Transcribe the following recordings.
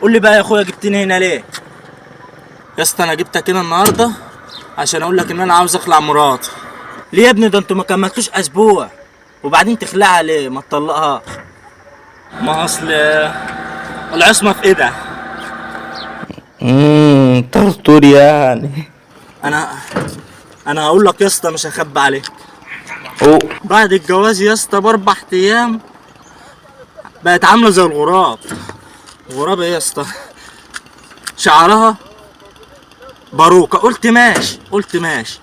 قول لي بقى يا اخويا جبتني هنا ليه؟ يا اسطى انا جبتك هنا النهارده عشان اقول لك ان انا عاوز اخلع مراتي. ليه يا ابني؟ ده انتوا ما كملتوش اسبوع وبعدين تخلعها ليه؟ ما تطلقها. ما اصل العصمه في ايدها. طرطور يعني. انا انا هقول لك يا اسطى، مش هخبي عليك. او بعد الجواز يا اسطى باربع ايام بقت عامله زي الغراب. غراب ايه يا اسطى؟ شعرها باروكه. قلت ماشي قلت ماشي.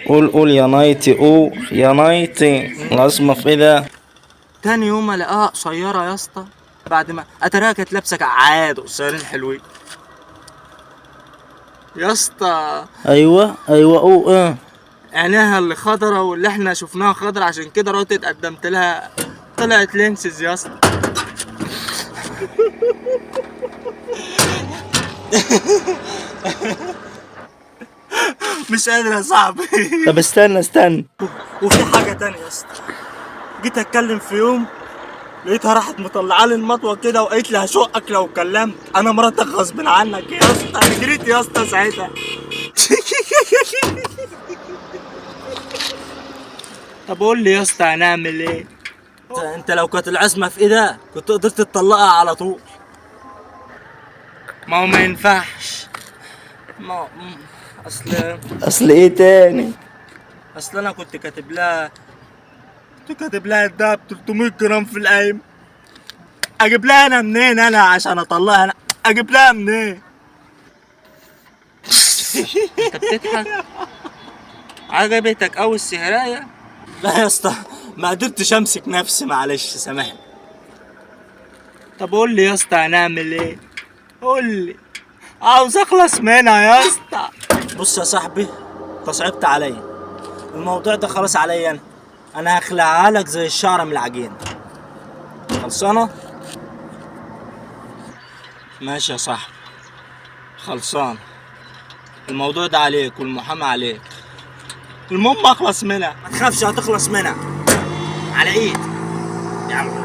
قول يا نايتي، يا نايتي العظمة في ايه ده؟ تاني يوم الاقيها قصيره يا اسطى. بعد ما اتراها كانت لابسه كعاد قصيرين حلوين يا اسطى. ايوه ايه. عينيها اللي خضرا واللي احنا شفناها خضرا، عشان كده رحت اتقدمت لها. طلعت لينسز يا اسطى. مش قادر يا صاحبي. طب استنى. وفي حاجه تانية يا اسطى. جيت اتكلم في يوم لقيتها راحت مطلعه لي المطوه كده وقالت لي هشقك لو كلمت انا مراتك غصب عنك يا اسطى. انا جريت يا اسطى ساعتها. طب قول لي يا اسطى هنعمل ايه؟ انت لو كانت العصمه في ايدك كنت قدرت تطلقها على طول. ما هو ما ينفعش. ما اصل ايه تاني؟ اصل انا كنت كاتب لها الدهب 300 جرام في القايم. اجيب لها انا منين انا عشان اطلقها انا؟ اجيب لها منين؟ انت بتضحك؟ عجبتك اوي السهرايه؟ لا يا اسطى، ما قدرتش امسك نفسي، معلش سامحني. طب قول لي يا اسطى هنعمل ايه؟ قول لي، عاوز اخلص منها يا اسطى. بص يا صاحبي، انت صعبت عليا. الموضوع ده خلاص عليا انا هخلعها لك زي الشعره من العجين. خلصانه؟ ماشي يا صاحبي، خلصان. الموضوع ده عليك والمحامي عليك. المهم اخلص منها. ما تخافش هتخلص منها على ايد. يلا.